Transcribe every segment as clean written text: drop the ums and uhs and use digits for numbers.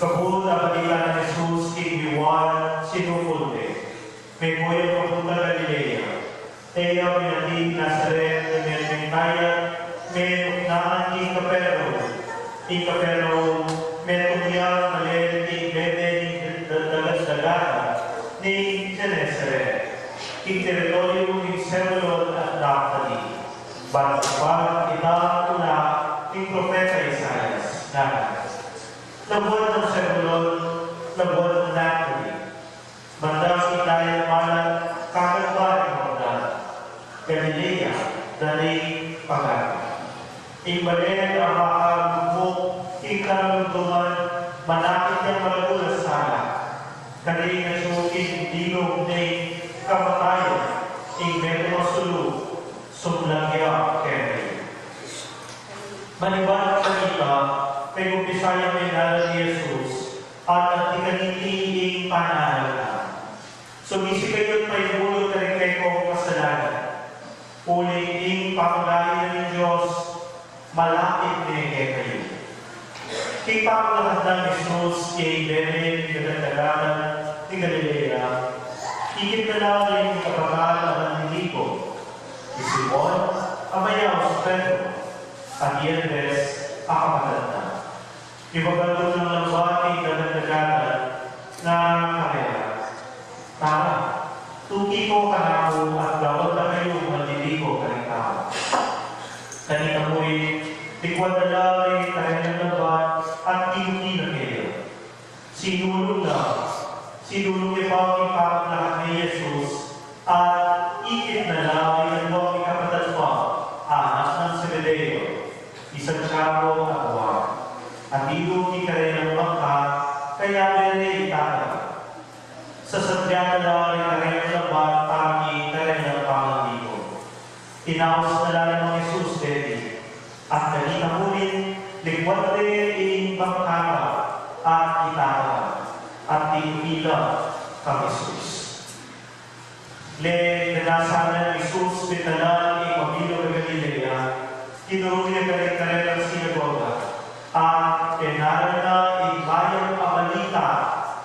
Kabul na balita ng Jesus kay Juan sinupulde. May buhay papunta Galilea. Tayo pinating Nazaret na Mermentaya, may naan king Kapero, may tumiyang malel king bebe ni dagas-dagata ni Genesaret. King teritoryo ni Zebulon at Naphtali. Bansapag itatula king Propeta Isaias. Nabuhat ng Zebulon, nabuhat ng Naphtali. Bandang Itaya Malat, kakagbaring Magdala. Galilea, dali pagkat. Imbalen ang makagumok, ikarunduman, manakit niyang malagulas sala. Kani nga suking dilog ni kamatayan, ingmeto masulu, sumlagya kere. Maniban ang kanita, kay umpisaya may nala ni Jesus, at ang tikanitiing panahal. Sumisi kayo't may bulot na rin kayo kong kasalanan. Uling pangalahin ng Diyos, malapit na kayo. Kipangalahan ng Jesus kay Bebe, Kadagdagan, ni Galilea, higit na lang yung kapag-aalaman ni Nico, ni Simon, amayaw sa Pedro, at Yerdes, akamatanda. Ibagalo ng lambati Kadagdagan na kaya. Tama, tuki ko kanako at gawag na kayo maliligo ka rin tao. Kanina mo'y tikwan na lalay, kaya ng laban at tinuki na kayo. Sinulong niya ba ang ipapag lahat ni Jesus at ikit na lalay ang mga ikapatad pa, anak ng Zebedeo, isang Tiago at Juan. At inuki ka rin ang bangka, kaya may itatag. Sa sadya na lalay ka rin ang laban, tangi ka rin ang pangaligo. Tinawas na lalay ng Jesus, Bebe, at kanina munin, ligwat rin ang bangkara at itatag, at tinukila kang Jesus. Nanasanan ng Jesus, bitalan ang Pamilo ng Galilea, tinuro niya ka rin ang sinagoga, at penaran na ang bayang pabalita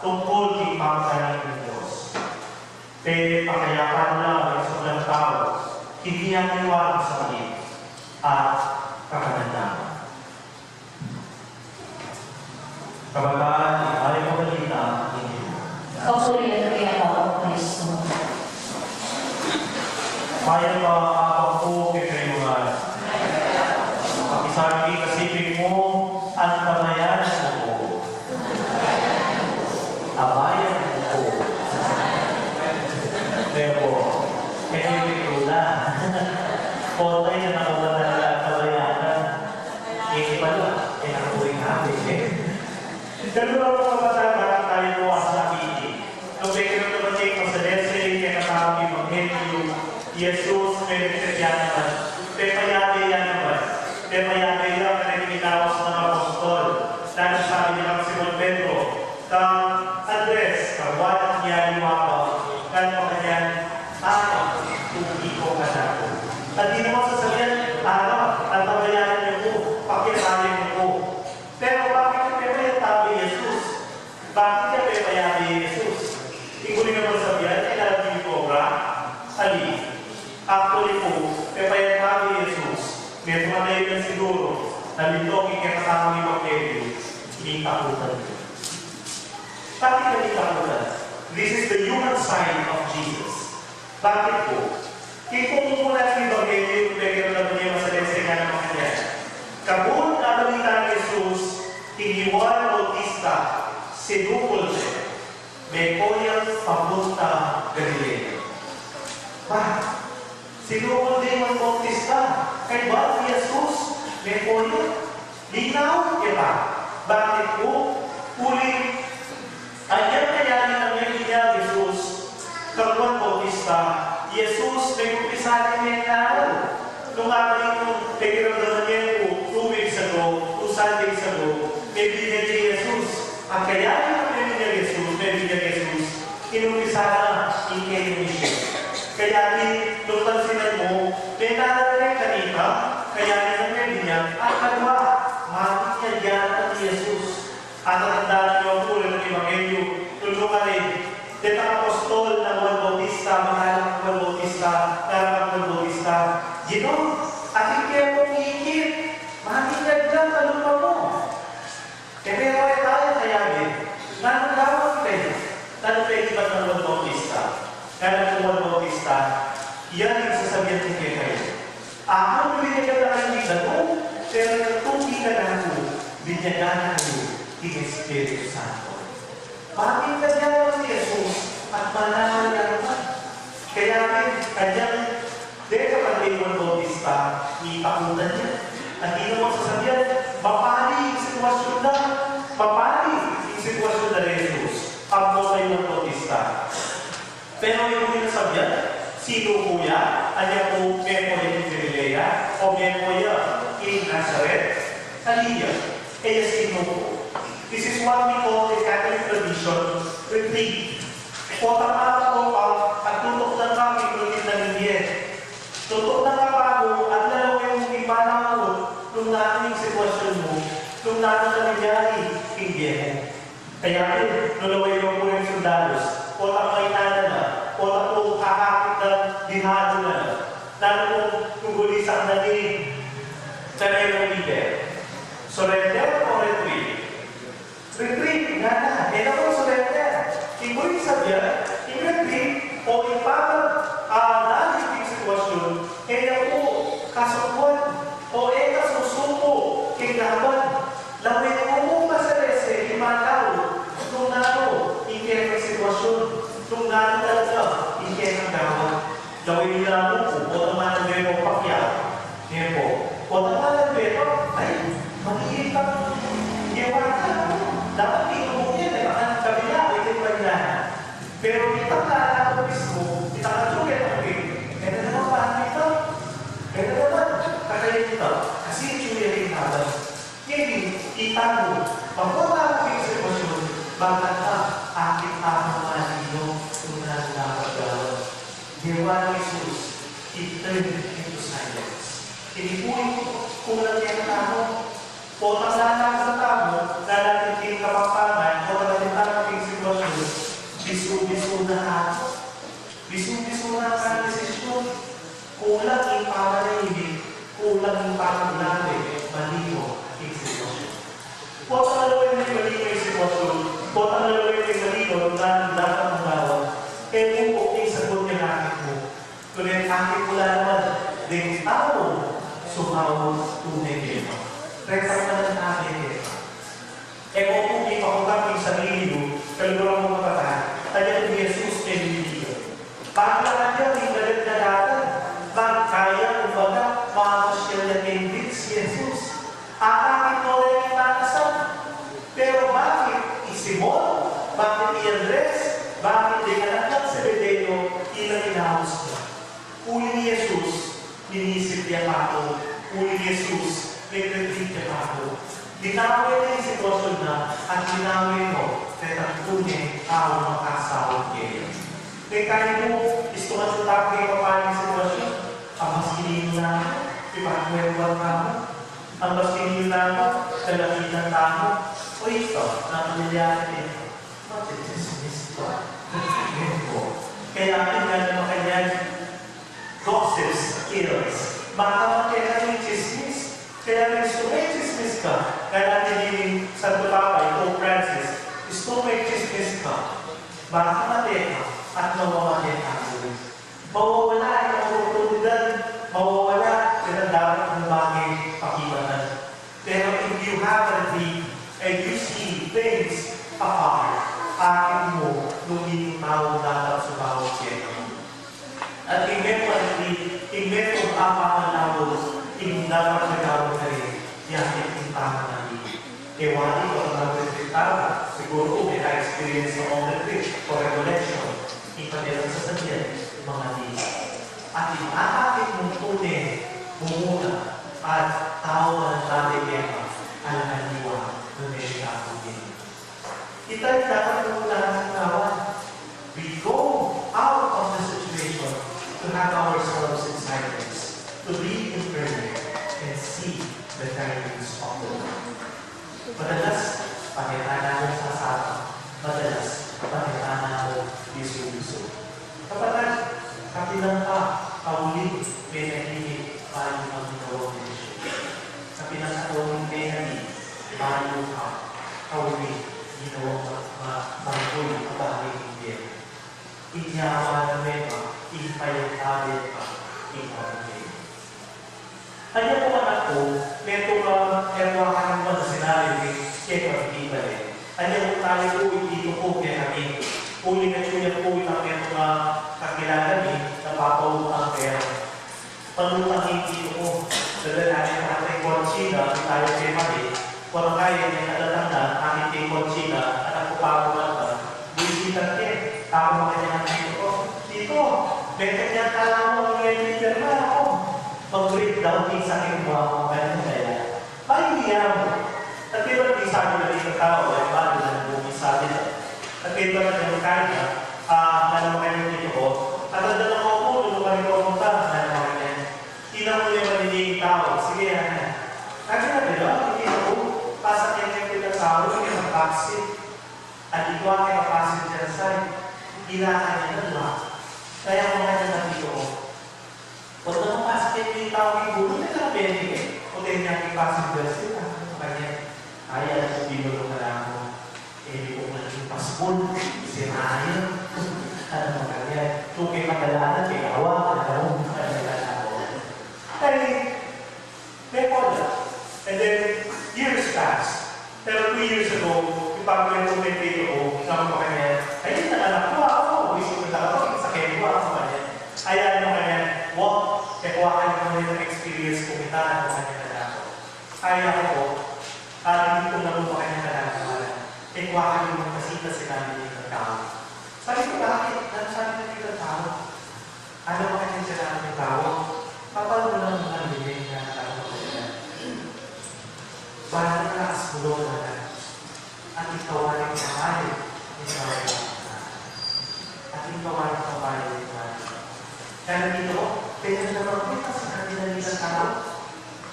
tungkol kay pangkalan ng Diyos. Pero pakayakan na ang sobrang tao, hindi ang iwan sa kalit at kakanandaan. Kabataan, ay pabalita ng Diyos. Kapuriyan kaya ako, Kristo. Kaya ba ako kay kayo mga pakisabi kasipin mo ang tamayan mo. Abayan mo. Pero, kaya yung na. Potay na nakawala na tabayanan. Hindi pala, nakuwing natin Ganun ang mga bata tayo mo sa meeting. Nung may ganun naman kayo sa lesson, kaya nakakami mag-help Jesus, may nagkakyan naman. Pepayade yan naman. Pepayade yan na nagkikitawas ng apostol. Dahil sabi nilang Simon Pedro, kang Andres, kang Juan at niya liwapa, kang makanyan, tugi ko ka na ako. At di naman sasabihan, at tabayanan niyo po, pakiranin niyo po. Pero bakit pepayade tabi Jesus? Bakit ka pepayade Jesus? Ikunin naman sabihan, kailangan niyo cobra, ali. Actually po, pepayade tabi Jesus, may tumatay na siguro, nalito kikakasama ni Makedi, hindi takutan. Bakit ka hindi takutan? This is the human side of Jesus. Bakit po? Kung muna si Makedi, pwede naman niya masalese nga ng mga niya. Kabul na balita ni Jesus, Juan Bautista, sinupol siya, may koyang papunta Galilea. Bakit? Sinupol din ang Bautista, kay ba si Jesus, may koyang? Linaw kita. Bakit po? Huling, ayan kaya niya niya Jesus, Juan Bautista, Jesus, may kumpisahin niya naroon. Nung ating pagkiramdaman niya po, 2 weeks ago, 2 Sundays ago, may bigyan niya Jesus. Ang kaya niya may bigyan Jesus, inumpisa na, in mission. Kaya din, nung pansinan mo, may nalarin kanina, kaya din ang may bigyan, at kalwa, matik niya diyan at Jesus. At ang tandaan nyo, pero nagtugi ka na ako, binyagan ako, ng Espiritu Santo. Bakit kanya si Jesus at mananal naman? Kaya kanyang Deka Panginoon Bautista, itakutan niya. At hindi naman sasabihan, mapali yung sitwasyon na, mapali yung sitwasyon na Jesus, ang Panginoon Bautista. Pero yung sinasabihan, sino kuya? Anya po Mepo in Galilea o Mepo in Nazareth? Aliyah. Kaya sino po? This is what we call the Catholic tradition, retreat. Potamata ko pa at tutok ng kami kulit ng Indian. Tutok ng kapago at dalawa yung ipanakot nung natin yung sitwasyon mo, nung natin na nangyari, hindi mo. Kaya nulaway yung pulang sundalos, o tamay na, o tapong kakakit na dinado na, lalo kung gulisak na din, kaya yung leader. Surrender o retreat? Retreat, nga na. Eh ako surrender. Ibig sabihin, i-retreat o ipapag-dahil yung sitwasyon, eh ako kasukuan o kasusuko, kinaban. Lawin mo masarese, imataw, nung nato, ikeng sitwasyon, nung nato talaga, ikeng gawa. Lawin nila mo po, o naman ang bebo pakyaw. Ngayon po, o naman ang bebo, ay, mag-iit ang iwan ka. Dapat tingin yan, ay baka kabila, ito yung paglahan. Pero itang lalakot mismo, itang natulad ang bebo. Kaya naman paano ito? Kaya naman, kakalit ito. Kasi ito yung habang. Ngayon, kita mo, magwala mo yung sitwasyon, bakit ka, akit ang mga lino, kung nalalapat gawin. Dewa ni Jesus, he turned into silence. Tinipuin ko, kung nangyayang tamo, o masalang sa tamo, na natin kapapangan, o natin yung sitwasyon, bisu-bisu na ako. Bisu-bisu na ang desisyon. Kulang yung pamanahimik, kulang yung pamaglabi, maliho yung sitwasyon. O sa nalawin yung maliho yung sitwasyon, o sa nalawin yung maliho, na dapat ng bawat, kaya kung okay sagot niya nakit mo, kulit akit mula naman, din tao, sumawag tunay nito. Rekta mo na natin ito. E kung ipakutap yung sarili mo, kalugurang mo mapatahan, tayo ni Jesus ay nililigaw. Bakit niya, hindi na datan? Bakit kaya, kumbaga, makakasyal na kendit si Jesus? Akakit mo rin yung nakasan. Pero bakit isimon? Bakit i-address? Bakit di ka nakak sa Bedeno, ilang inahos niya? Uli ni Jesus, ninisip niya pa ako. Uli ni Jesus, nag-retreat niya pa ako. Dinawin na yung sitwasyon na, at dinawin mo, kahit ang tunay, ako makasawag kayo. Kaya kaya mo, gusto ka sa tapos kayo papahin yung sitwasyon, ang mas kinino na ako, ipag-webwag na ako, ang mas kinino na ako, kalakitan na ako, o ito, nakalilyarin ito. Bakit dismiss ko? Kaya akin nga naman kanyang gossips, kills. Baka kaya yung chismis. Kaya gusto may chismis ka. Kaya natin yung Santo Papa, Pope Francis, gusto may chismis ka. Baka matay ka at mawamatay ka. Mawawala yung oportunidad. Mawawala yung dapat ng bagay pakibatan. Pero if you have a dream and you see things apart, akin mo nung yung tao dapat sa bawat kaya. At ingin mo ingin mo apakalawos, ingin dapat nagawin ka rin, yakin yung tama natin. Ewali ko ang nagresitara, siguro may na-experience ng on the trip or recollection, ipadelang sa sadyan, mga nila. At inaakit mong tunay, mumuna, at tao na ng dati kaya, alanganiwa, na may kakagin. Ita'y dapat ng lahat ng kawan. We go out of the situation to have ourselves in silence, to be in prayer, and see the guidance of the Lord. Madalas, pakitana mo sa sapa. Madalas, pakitana mo biso-biso. Kapatid, kapilang ka, kaulit, pinahimik, paano ang ginawa ng Diyos. Sa pinasakawang pinahimik, paano ka, kaulit, ginawa magul ang bahagi ng Diyos. Iyawa na meba, ipayagkabit ka, ipagkabit. Kanya po anak ko, meto ka tayo po, dito po kaya kami. Uli na siya po ng mga kakilala ni napapaulang kaya. Panutangin dito po. Dala natin ang ating Conchina, tayo kay Mali. Kung kaya niya nalatang na aking kay Conchina, anak ko pa ako naman. Bisitan niya, ako mga niya ng dito ko. Dito, bete niya kala mo ang leader na ako. Mag-breakdown din sa aking mga ganyan kaya. Pahindihan mo. At diba di sabi na rin ng tao, ay bago na bumisa nila. At diba na yung kanya, nalang kayo dito ko. At ang dalang ko po, lulungan ko ang punta, nalang kayo. Tina mo yung maniliging tao. Sige, yan. Kasi na diba, hindi ako, pasak yung ng tao, hindi ang taxi. At ito ang passenger side. Ginahan niya na lang. Kaya mga niya na dito ko. Huwag na mapasok yung tao yung gulo, hindi na benefit. Kung tayo niya yung passenger side, kanya. Ay, alam ko, binulong na lang ako. Eh, hindi ko naging passport. Sinayan. Ano mo kanya? Kung kayo magdalanan, kay awa, alam mo, magdalanan ako. Ay, may order. And then, years passed. Pero 2 years ago, yung pag-commentate ko, sabi ko kanya, ay, hindi na anak ko ako. Isip ko na ako, sa kaya ko ako kanya. Ay, alam mo kanya, what? Kaya kuwakan ko na yung experience ko, kita na ko kanya na ako. Ay, ako po, hindi ko naman pa kanya nalalaman. Eh, kuwakan yung kasita sinabi niya ng tao. Sabi ko, bakit? Ano sabi na niyo ng tao? Ano ba kanya sinabi ng tao? Kapag mo lang mga bigay na tao ko siya. Parang nakasulo na na. At ikaw ay kamay. Ikaw ay kamay. At ikaw ay kamay. Kaya dito, pwede naman kita sa kanila nilang tao.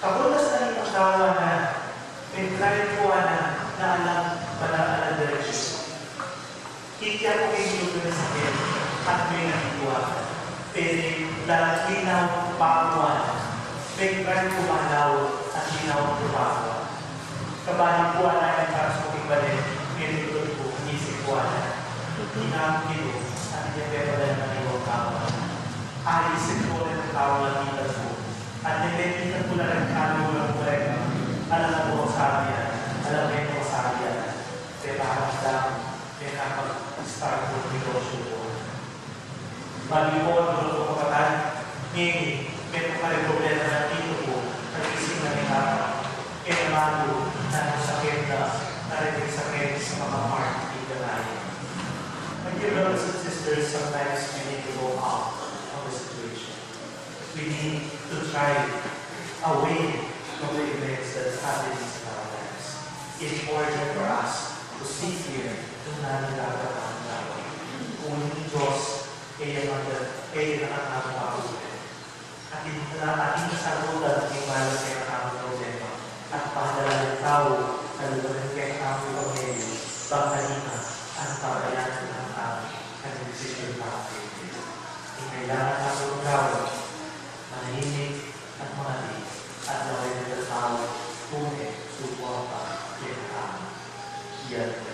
Kapag nasa nilang tao na may po na alam para direksyon. Hindi ako kayo na sa akin at may nakikuha. Pero linaw pakuan. May po manaw at linaw pakuan. Kabahan po na yung para sa aking balik, pinitulog po, isip po na. Hinamit po at pinipepala ng iwang kawan. Alisin po na ng kawan dito po. At nililitan po na ng kawan po rin. Alam na po ang sabi yan. Alam na yung sabi yan. Kaya nakakasam, kaya nakapag-start po ng negosyo po. Bali po, dulo po kapatid, ngayon, may pa rin problema na dito po, nag-isip na nilapa. Kaya naman na sakit na narinig sakit sa mga part in the life. My dear brothers and sisters, sometimes we need to go out of the situation. We need to try a way of the events that happen in our lives. In order for us to see here, kung nalilagay ang tawag. Kung hindi Diyos, kaya nakakapagod. At ating sagutan ng malas kaya nakakapagod. At pahdala ng tao sa lugar ng kaya nakakapagod. Pagkalina at pabayaan ng tao at decision natin. Kailangan natin tao, manahimik at manahimik. At naway ng tao, tunay, suporta, kaya yan.